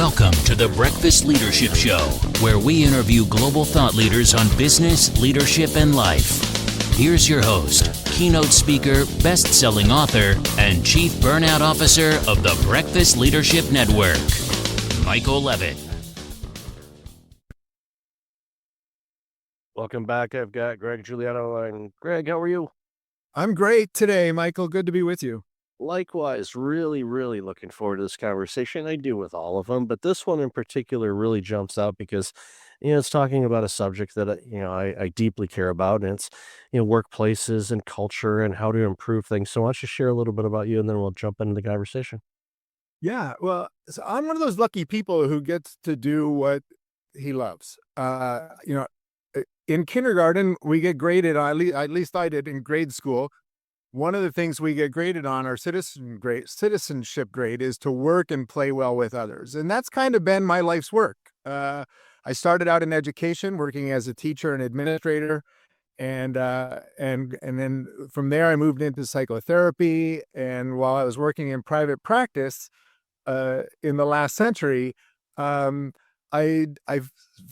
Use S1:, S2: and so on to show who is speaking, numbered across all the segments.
S1: Welcome to the Breakfast Leadership Show, where we interview global thought leaders on business, leadership, and life. Here's your host, keynote speaker, best-selling author, and chief burnout officer of the Breakfast Leadership Network, Michael Levitt.
S2: Welcome back. I've got Greg Giuliano. And Greg, how are you?
S3: I'm great today, Michael. Good to be with you.
S2: Likewise, really looking forward to this conversation. I do with all of them, but this one in particular really jumps out because, it's talking about a subject that, I deeply care about, and it's, workplaces and culture and how to improve things. So why don't you share a little bit about you, and then we'll jump into the conversation.
S3: Yeah, well, so I'm one of those lucky people who gets to do what he loves. In kindergarten, we get graded, at least I did in grade school. One of the things we get graded on our citizenship grade is to work and play well with others. And that's kind of been my life's work. I started out in education, working as a teacher and administrator. And then from there, I moved into psychotherapy. And while I was working in private practice in the last century, I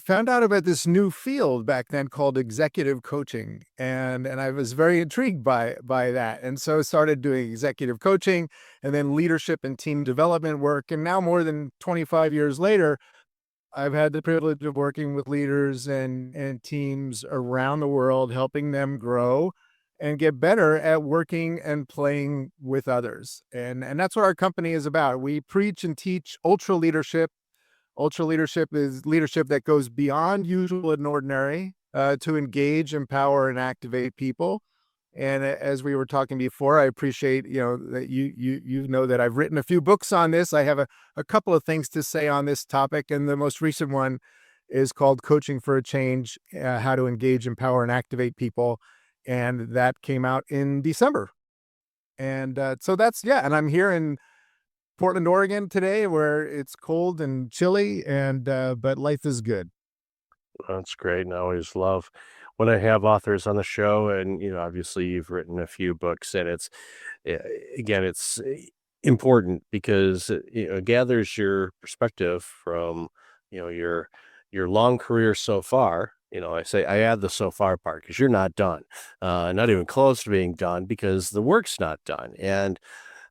S3: found out about this new field back then called executive coaching, and I was very intrigued by that, and so started doing executive coaching, and then leadership and team development work. And now, more than 25 years later, I've had the privilege of working with leaders and teams around the world, helping them grow and get better at working and playing with others. And that's what our company is about. We preach and teach ultra leadership. Ultra leadership is leadership that goes beyond usual and ordinary to engage, empower, and activate people. And as we were talking before, I appreciate that you know that I've written a few books on this. I have a couple of things to say on this topic, and the most recent one is called "Coaching for a Change: How to Engage, Empower, and Activate People," and that came out in December. And so and I'm here in Portland, Oregon today, where it's cold and chilly, and but life is good.
S2: That's great. And I always love when I have authors on the show, and, obviously you've written a few books, and eh, it's important because it gathers your perspective from, your long career so far. I add the so far part because you're not done, not even close to being done because the work's not done. And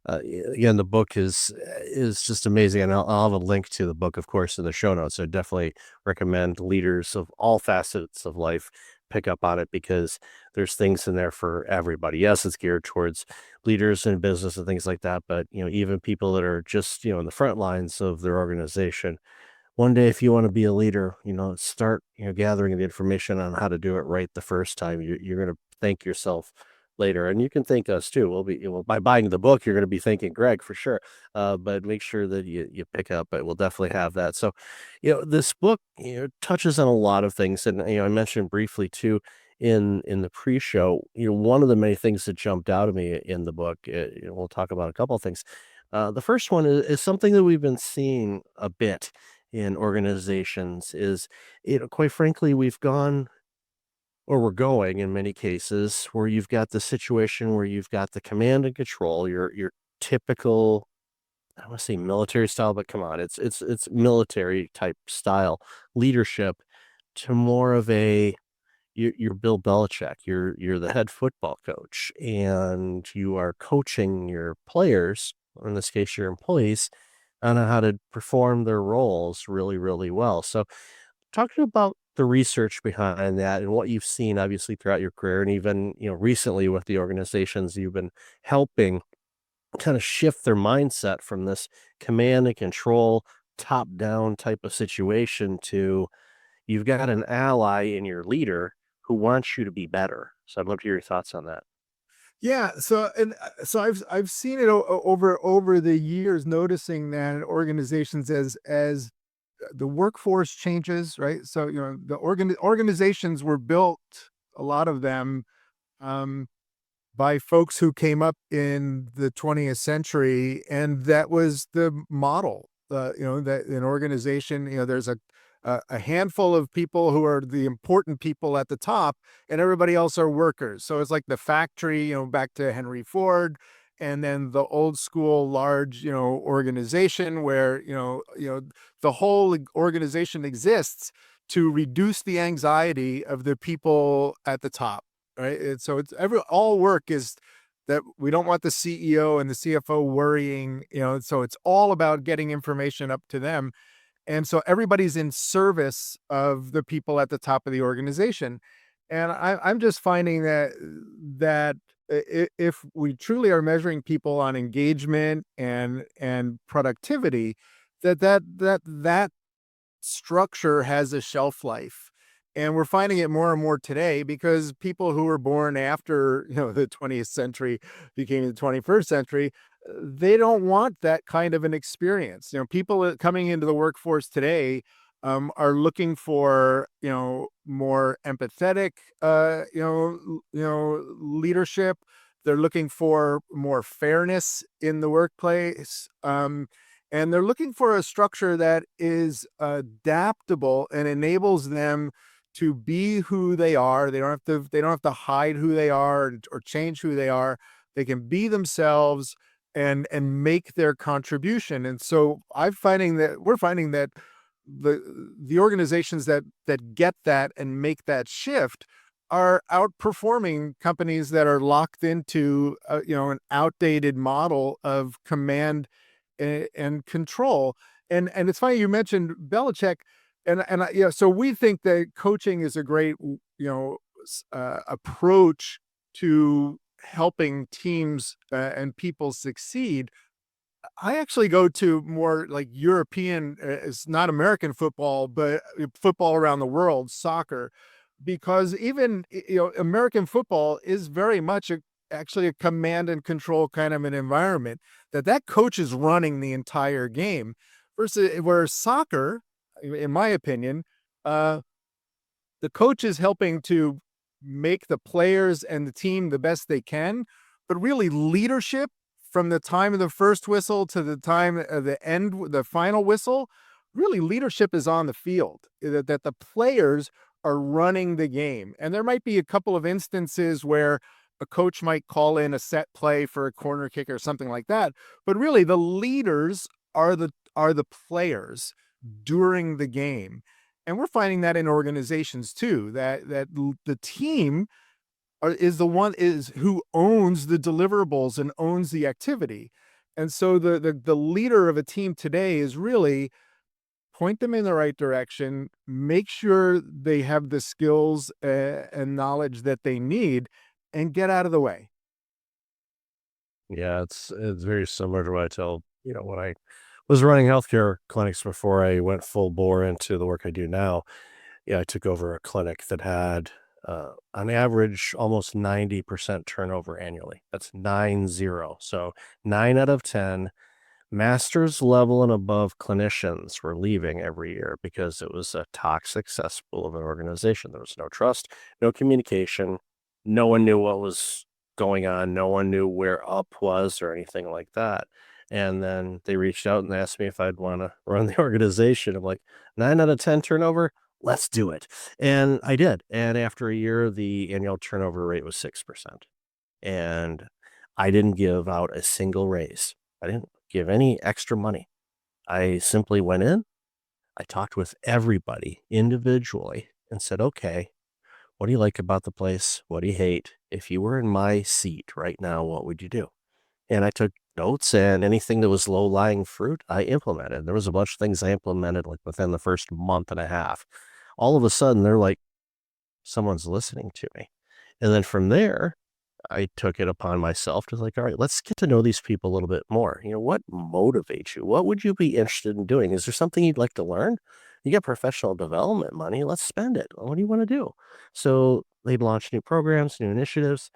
S2: again, the book is just amazing, and I'll have a link to the book, of course, in the show notes. So definitely recommend leaders of all facets of life pick up on it because there's things in there for everybody. Yes, it's geared towards leaders in business and things like that, but even people that are just in the front lines of their organization. One day, if you want to be a leader, start gathering the information on how to do it right the first time. You're going to thank yourself later, and you can thank us too. Well, by buying the book, you're going to be thanking Greg for sure. But make sure that you pick up it. We'll definitely have that. So, this book touches on a lot of things, and I mentioned briefly too in the pre-show. One of the many things that jumped out at me in the book. We'll talk about a couple of things. The first one is something that we've been seeing a bit in organizations is, quite frankly, we've gone or we're going in many cases where you've got the situation where you've got the command and control, your typical, I don't want to say military style, but come on, it's military type style leadership to more of a you're Bill Belichick, you're the head football coach, and you are coaching your players, or in this case, your employees, on how to perform their roles really well. So talking about the research behind that and what you've seen obviously throughout your career and even, recently with the organizations you've been helping kind of shift their mindset from this command and control top down type of situation to you've got an ally in your leader who wants you to be better. So I'd love to hear your thoughts on that.
S3: Yeah, so I've seen it over the years, noticing that in organizations as the workforce changes, right? So the organizations were built, a lot of them, um, by folks who came up in the 20th century, and that was the model. That an organization, there's a handful of people who are the important people at the top, and everybody else are workers. So it's like the factory, back to Henry Ford, and then the old school large, organization where, the whole organization exists to reduce the anxiety of the people at the top, right? And so all work is that we don't want the CEO and the CFO worrying, so it's all about getting information up to them. And so everybody's in service of the people at the top of the organization. And I'm just finding that if we truly are measuring people on engagement and productivity, that structure has a shelf life. And we're finding it more and more today because people who were born after, the 20th century became the 21st century, they don't want that kind of an experience. People coming into the workforce today are looking for, more empathetic, leadership. They're looking for more fairness in the workplace. And they're looking for a structure that is adaptable and enables them to be who they are. They don't have to hide who they are or change who they are. They can be themselves and make their contribution. And so we're finding that the organizations that get that and make that shift are outperforming companies that are locked into an outdated model of command and control. And it's funny you mentioned Belichick, so we think that coaching is a great approach to helping teams and people succeed. I actually go to more like European, it's not American football, but football around the world, soccer, because even, American football is very much actually a command and control kind of an environment that coach is running the entire game versus where soccer, in my opinion, the coach is helping to make the players and the team the best they can, but really leadership from the time of the first whistle to the time of the end, the final whistle, really leadership is on the field, that the players are running the game. And there might be a couple of instances where a coach might call in a set play for a corner kick or something like that. But really the leaders are the players during the game. And we're finding that in organizations too, that the team is who owns the deliverables and owns the activity. And so the leader of a team today is really point them in the right direction, make sure they have the skills and knowledge that they need, and get out of the way.
S2: Yeah, it's very similar to what I tell, when I was running healthcare clinics before I went full bore into the work I do now. Yeah, I took over a clinic that had, on average, almost 90% turnover annually. That's 90. So 9 out of 10 master's level and above clinicians were leaving every year because it was a toxic cesspool of an organization. There was no trust, no communication. No one knew what was going on. No one knew where up was or anything like that. And then they reached out and asked me if I'd want to run the organization. I'm like, 9 out of 10 turnover? Let's do it. And I did. And after a year, the annual turnover rate was 6%. And I didn't give out a single raise. I didn't give any extra money. I simply went in, I talked with everybody individually and said, okay, what do you like about the place? What do you hate? If you were in my seat right now, what would you do? And I took notes, and anything that was low-lying fruit, I implemented. There was a bunch of things I implemented like within the first month and a half. All of a sudden, they're like, someone's listening to me. And then from there, I took it upon myself to like, all right, let's get to know these people a little bit more. What motivates you? What would you be interested in doing? Is there something you'd like to learn? You get professional development money. Let's spend it. What do you want to do? So they'd launch new programs, new initiatives.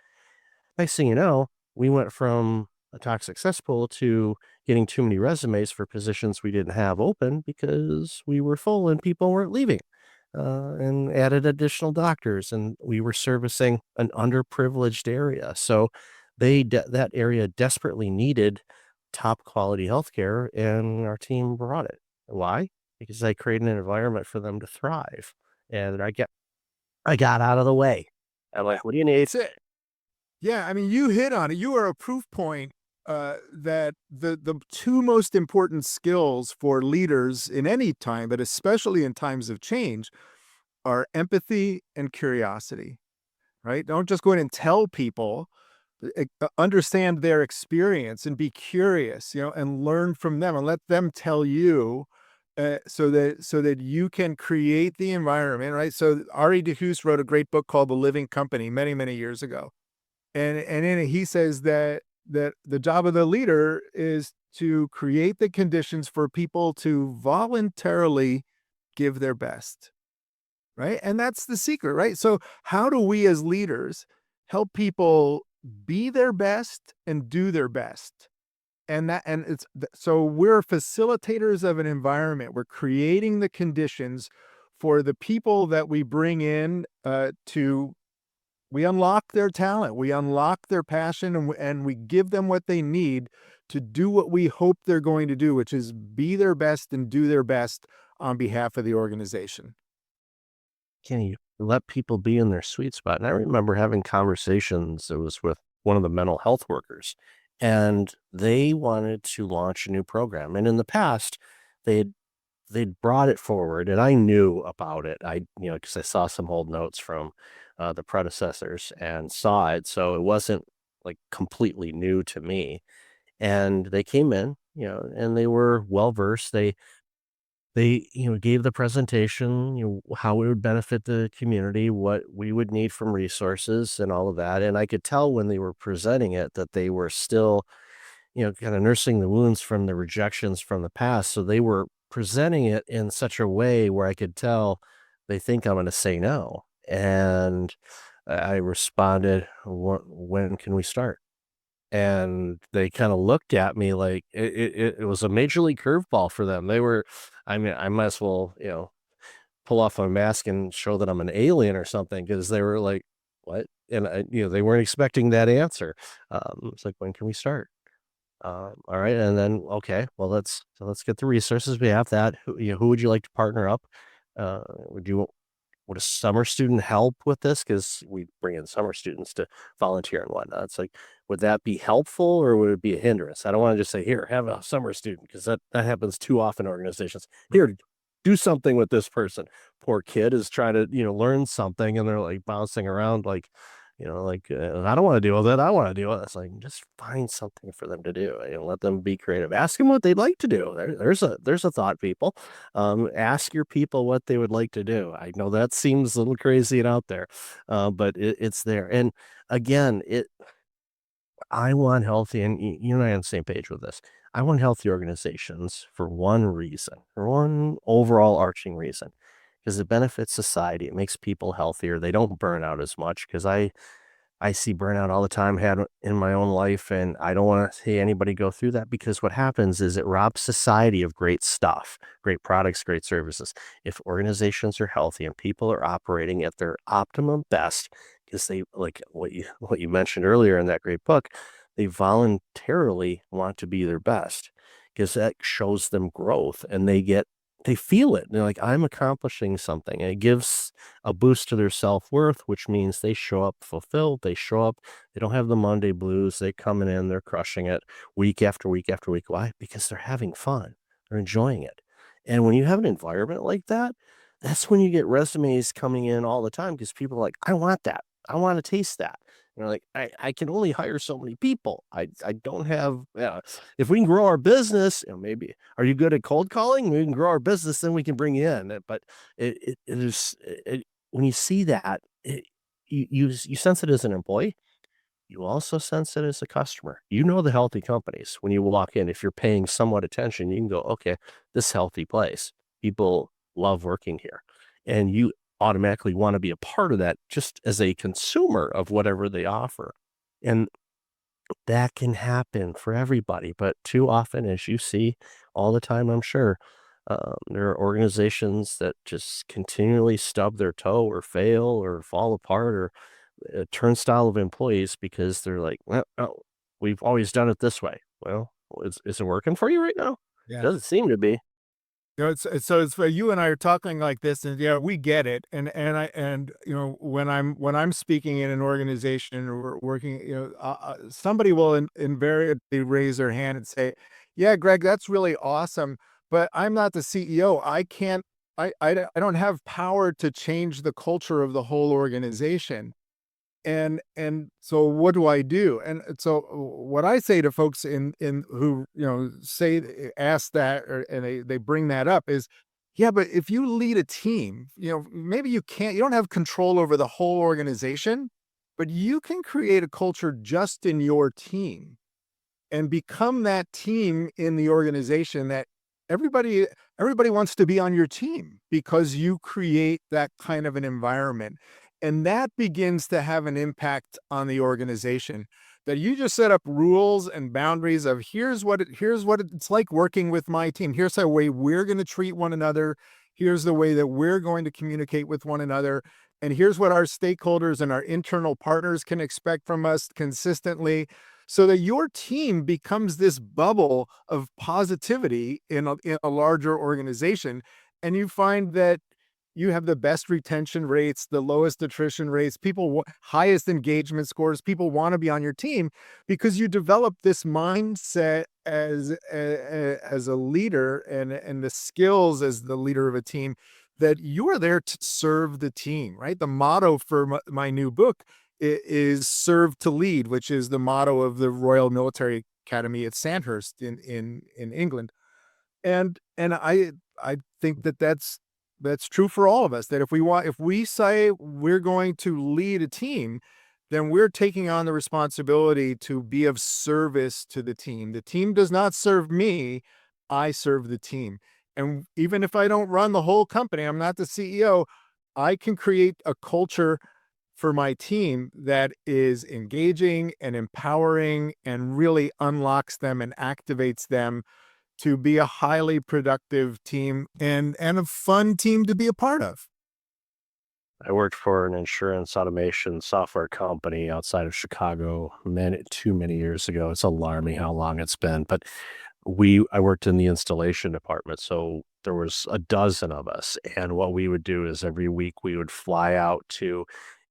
S2: Next thing you know, we went from a toxic cesspool to getting too many resumes for positions we didn't have open because we were full and people weren't leaving. And added additional doctors, and we were servicing an underprivileged area. So that area desperately needed top quality healthcare, and our team brought it. Why? Because I created an environment for them to thrive, and I got out of the way. I'm like, what do you need?
S3: That's it. Yeah, I mean, you hit on it. You are a proof point that the two most important skills for leaders in any time, but especially in times of change, are empathy and curiosity, right? Don't just go in and tell people, understand their experience and be curious, and learn from them and let them tell you, so that you can create the environment, right? So Ari DeHoos wrote a great book called The Living Company many, many years ago. And in it, he says that the job of the leader is to create the conditions for people to voluntarily give their best, right? And that's the secret, right? So how do we as leaders help people be their best and do their best? So we're facilitators of an environment. We're creating the conditions for the people that we bring in, to we unlock their talent, we unlock their passion, and we give them what they need to do what we hope they're going to do, which is be their best and do their best on behalf of the organization.
S2: Can you let people be in their sweet spot? And I remember having conversations, it was with one of the mental health workers, and they wanted to launch a new program. And in the past, they'd they'd brought it forward, and I knew about it. Because I saw some old notes from the predecessors and saw it, so it wasn't like completely new to me. And they came in, and they were well versed. They gave the presentation, how it would benefit the community, what we would need from resources and all of that. And I could tell when they were presenting it that they were still, kind of nursing the wounds from the rejections from the past. So they were presenting it in such a way where I could tell they think I'm going to say no. And I responded, When can we start?" And they kinda looked at me like it was a major league curveball for them. I mean, I might as well, pull off my mask and show that I'm an alien or something because they were like, "What?" And they weren't expecting that answer. It's like, "When can we start?" All right, and then, "Okay, well, let's get the resources. We have that. Who would you like to partner up? Would you would a summer student help with this? Because we bring in summer students to volunteer and whatnot. It's like, would that be helpful or would it be a hindrance? I don't want to just say, here, have a summer student, because that happens too often in organizations. Here, do something with this person. Poor kid is trying to, learn something and they're like bouncing around like, I don't want to deal with it. I want to deal with it. It's like, just find something for them to do. Let them be creative. Ask them what they'd like to do. There's a thought, people. Ask your people what they would like to do. I know that seems a little crazy and out there, but it's there. And again, I want healthy, and you and I are on the same page with this. I want healthy organizations for one reason, for one overall arching reason, because it benefits society. It makes people healthier. They don't burn out as much because I see burnout all the time, had in my own life, and I don't want to see anybody go through that because what happens is it robs society of great stuff, great products, great services. If organizations are healthy and people are operating at their optimum best, because they like what you mentioned earlier in that great book, they voluntarily want to be their best because that shows them growth and they feel it. They're like, I'm accomplishing something. And it gives a boost to their self-worth, which means they show up fulfilled. They show up, they don't have the Monday blues. They coming in, they're crushing it week after week after week. Why? Because they're having fun. They're enjoying it. And when you have an environment like that, that's when you get resumes coming in all the time because people are like, I want that. I want to taste that. And they're like, I can only hire so many people. I don't have, if we can grow our business, maybe, are you good at cold calling? We can grow our business, then we can bring you in. But it is, when you see that, you sense it as an employee. You also sense it as a customer. You know the healthy companies. When you walk in, if you're paying somewhat attention, you can go, okay, this healthy place. People love working here. And you automatically want to be a part of that just as a consumer of whatever they offer. And that can happen for everybody. But too often, as you see all the time, I'm sure, there are organizations that just continually stub their toe or fail or fall apart or a turnstile of employees because they're like, well, oh, we've always done it this way. Well, is it working for you right now?
S3: Yeah.
S2: Doesn't seem to be.
S3: It's for you and I are talking like this, and yeah, we get it. And when I'm speaking in an organization or working, somebody will invariably raise their hand and say, "Yeah, Greg, that's really awesome, but I'm not the CEO. I can't. I don't have power to change the culture of the whole organization." And so what do I do? And so what I say to folks in who, say ask that, and they bring that up is, yeah, but if you lead a team, maybe you don't have control over the whole organization, but you can create a culture just in your team and become that team in the organization that everybody everybody wants to be on your team because you create that kind of an environment, and that begins to have an impact on the organization. That you just set up rules and boundaries of here's what it's like working with my team, here's the way we're going to treat one another, here's the way that we're going to communicate with one another, and here's what our stakeholders and our internal partners can expect from us consistently, so that your team becomes this bubble of positivity in a larger organization. And you find that you have the best retention rates, the lowest attrition rates, highest engagement scores. People want to be on your team because you develop this mindset as a leader, and the skills as the leader of a team, that you are there to serve the team, right? The motto for my new book is "Serve to Lead," which is the motto of the Royal Military Academy at Sandhurst in England. And I think that that's true for all of us, that if we say we're going to lead a team, then we're taking on the responsibility to be of service to the team. The team does not serve me, I serve the team. And even if I don't run the whole company, I'm not the CEO, I can create a culture for my team that is engaging and empowering and really unlocks them and activates them to be a highly productive team and a fun team to be a part of.
S2: I worked for an insurance automation software company outside of Chicago too many years ago. It's alarming how long it's been, but I worked in the installation department, so there was a dozen of us, and what we would do is every week we would fly out to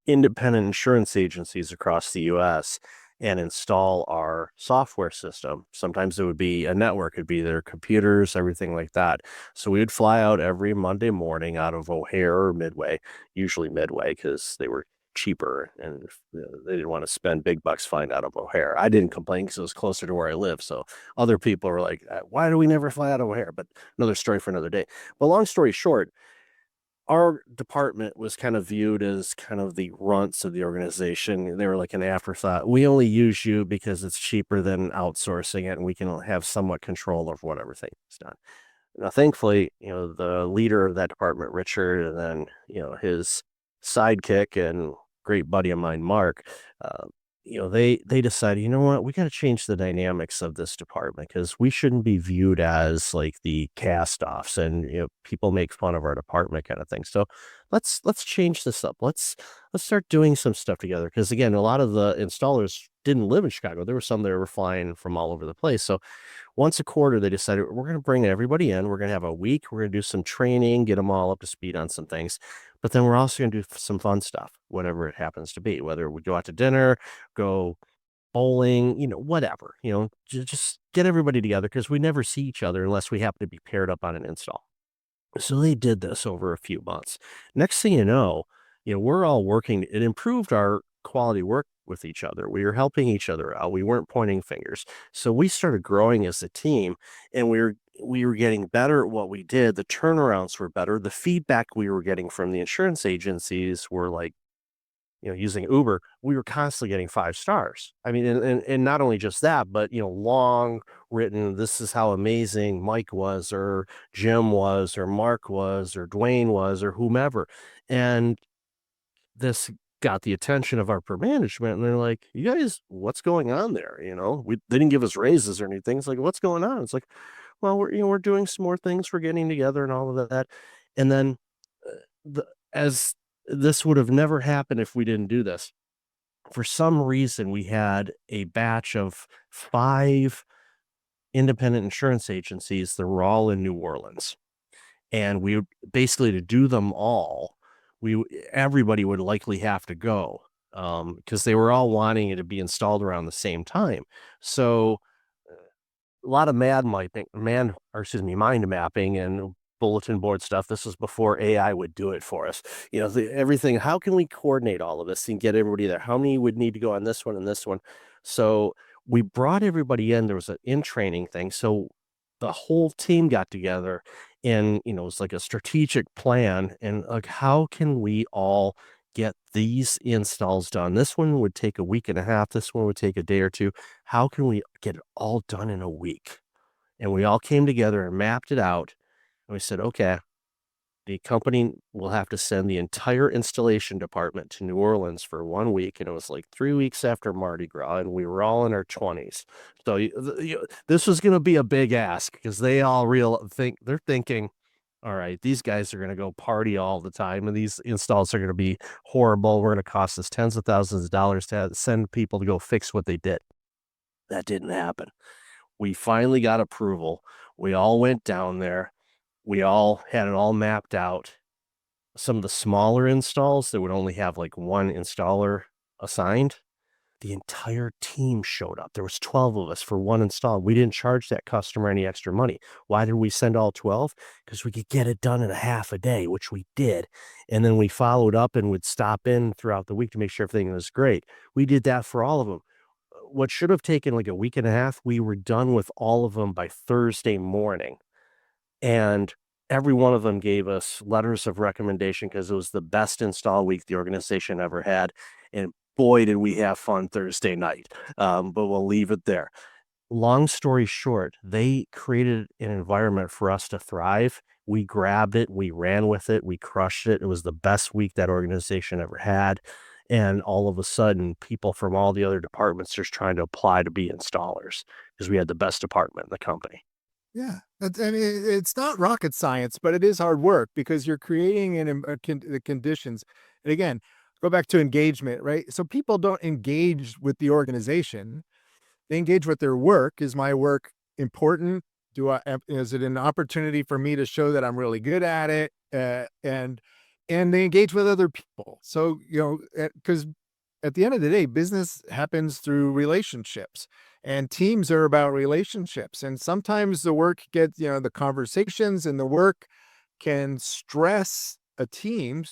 S2: independent insurance agencies across the US and install our software system. Sometimes it would be a network, it'd be their computers, everything like that. So we would fly out every Monday morning out of O'Hare or Midway, usually Midway because they were cheaper and they didn't want to spend big bucks flying out of O'Hare. I didn't complain because it was closer to where I live. So other people were like, why do we never fly out of O'Hare? But another story for another day. But long story short, our department was kind of viewed as kind of the runts of the organization. They were like an afterthought. We only use you because it's cheaper than outsourcing it, and we can have somewhat control of whatever thing is done. Now, thankfully, the leader of that department, Richard, and then, his sidekick and great buddy of mine, Mark, uh, they decided, you know what, we got to change the dynamics of this department because we shouldn't be viewed as like the cast-offs and people make fun of our department kind of thing. So let's change this up. Let's start doing some stuff together because again, a lot of the installers didn't live in Chicago. There were some that were flying from all over the place. So once a quarter, they decided we're going to bring everybody in. We're going to have a week. We're going to do some training, get them all up to speed on some things. But then we're also going to do some fun stuff, whatever it happens to be, whether we go out to dinner, go bowling, whatever, just get everybody together because we never see each other unless we happen to be paired up on an install. So they did this over a few months. Next thing we're all working. It improved our quality work with each other. We were helping each other out. We weren't pointing fingers. So we started growing as a team and we were getting better at what we did. The turnarounds were better. The feedback we were getting from the insurance agencies were like, using Uber, we were constantly getting 5 stars. I mean, and not only just that, but, long written, this is how amazing Mike was, or Jim was, or Mark was, or Dwayne was, or whomever. And this got the attention of our upper management. And they're like, you guys, what's going on there? They didn't give us raises or anything. It's like, what's going on? It's like, well, we're doing some more things. We're getting together and all of that. And then as this would have never happened if we didn't do this. For some reason, we had a batch of 5 independent insurance agencies that were all in New Orleans. And we basically, to do them all, everybody would likely have to go, because they were all wanting it to be installed around the same time. So a lot of mind mapping and bulletin board stuff. This was before AI would do it for us. Everything. How can we coordinate all of this and get everybody there? How many would need to go on this one and this one? So we brought everybody in. There was an in training thing. So the whole team got together, and it was like a strategic plan. And like, how can we all get these installs done? This one would take a week and a half. This one would take a day or two. How can we get it all done in a week? And we all came together and mapped it out. And we said, okay, the company will have to send the entire installation department to New Orleans for 1 week. And it was like 3 weeks after Mardi Gras, and we were all in our 20s. So this was going to be a big ask, because they all they're thinking, all right, these guys are going to go party all the time, and these installs are going to be horrible. We're going to cost us tens of thousands of dollars to send people to go fix what they did. That didn't happen. We finally got approval. We all went down there. We all had it all mapped out. Some of the smaller installs that would only have like one installer assigned, the entire team showed up. There was 12 of us for one install. We didn't charge that customer any extra money. Why did we send all 12? Because we could get it done in a half a day, which we did. And then we followed up and would stop in throughout the week to make sure everything was great. We did that for all of them. What should have taken like a week and a half, we were done with all of them by Thursday morning. And every one of them gave us letters of recommendation, because it was the best install week the organization ever had. And boy, did we have fun Thursday night. But we'll leave it there. Long story short, they created an environment for us to thrive. We grabbed it, we ran with it, we crushed it. It was the best week that organization ever had. And all of a sudden, people from all the other departments just trying to apply to be installers, because we had the best department in the company.
S3: Yeah, it's not rocket science, but it is hard work, because you're creating the conditions. And again, go back to engagement, right? So people don't engage with the organization; they engage with their work. Is my work important? Is it an opportunity for me to show that I'm really good at it? And they engage with other people. So because at the end of the day, business happens through relationships, and teams are about relationships. And sometimes the work gets, the conversations and the work can stress a team.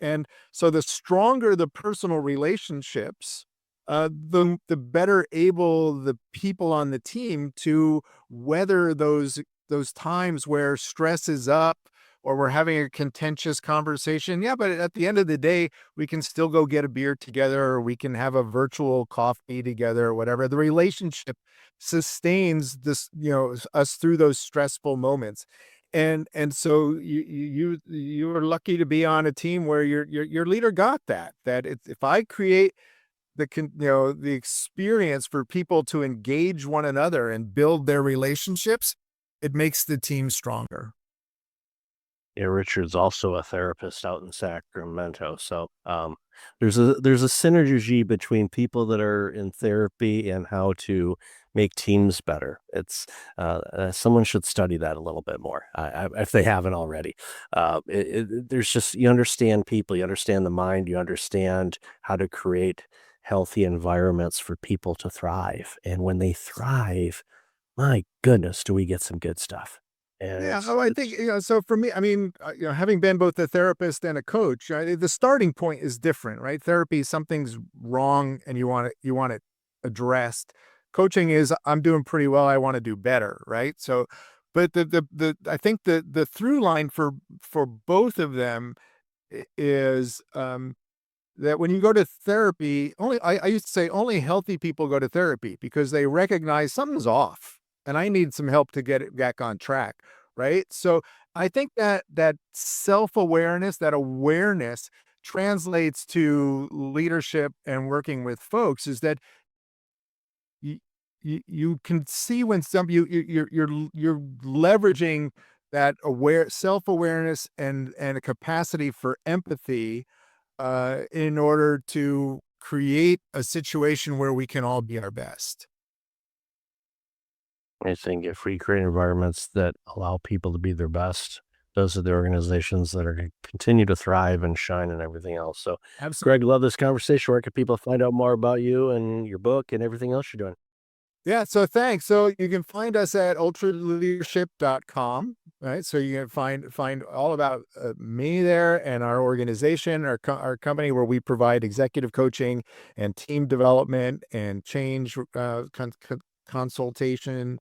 S3: And so the stronger the personal relationships, the better able the people on the team to weather those times where stress is up, or we're having a contentious conversation. Yeah, but at the end of the day, we can still go get a beer together, or we can have a virtual coffee together, or whatever. The relationship sustains us through those stressful moments. And so you are lucky to be on a team where your leader got that if I create the experience for people to engage one another and build their relationships, it makes the team stronger.
S2: Yeah, Richard's also a therapist out in Sacramento. So there's a synergy between people that are in therapy and how to make teams better. It's someone should study that a little bit more, if they haven't already. There's just, you understand people, you understand the mind, you understand how to create healthy environments for people to thrive. And when they thrive, my goodness, do we get some good stuff. And
S3: Yeah. Oh, I think, so for me, I mean, having been both a therapist and a coach, the starting point is different, right? Therapy, something's wrong and you want it addressed. Coaching is, I'm doing pretty well, I want to do better, right? So, but I think the through line for both of them is, that when you go to therapy, I used to say only healthy people go to therapy, because they recognize something's off and I need some help to get it back on track, right? So I think that self-awareness, that awareness translates to leadership and working with folks, is that you can see when you're leveraging that self-awareness and a capacity for empathy, in order to create a situation where we can all be our best.
S2: I think if we create environments that allow people to be their best, those are the organizations that are going to continue to thrive and shine and everything else. So,
S3: Absolutely.
S2: Greg, love this conversation. Where can people find out more about you and your book and everything else you're doing?
S3: Yeah, so thanks. So you can find us at ultraleadership.com, right? So you can find all about me there and our organization, our company, where we provide executive coaching and team development and change consultation.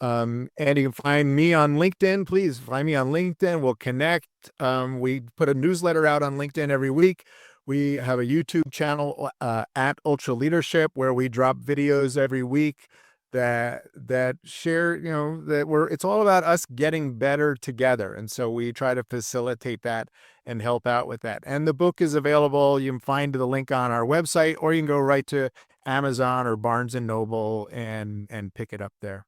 S3: And you can find me on LinkedIn. Please find me on LinkedIn. We'll connect. We put a newsletter out on LinkedIn every week. We have a YouTube channel at Ultra Leadership, where we drop videos every week that share, it's all about us getting better together. And so we try to facilitate that and help out with that. And the book is available. You can find the link on our website, or you can go right to Amazon or Barnes and Noble and pick it up there.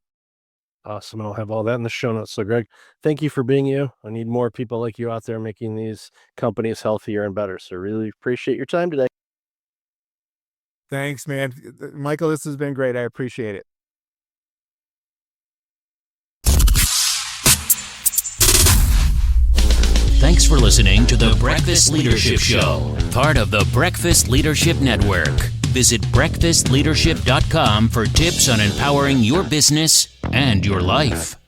S2: Awesome. I'll have all that in the show notes. So, Greg, thank you for being you. I need more people like you out there making these companies healthier and better. So, really appreciate your time today.
S3: Thanks, man. Michael, this has been great. I appreciate it.
S1: Thanks for listening to the Breakfast Leadership Show, part of the Breakfast Leadership Network. Visit breakfastleadership.com for tips on empowering your business and your life.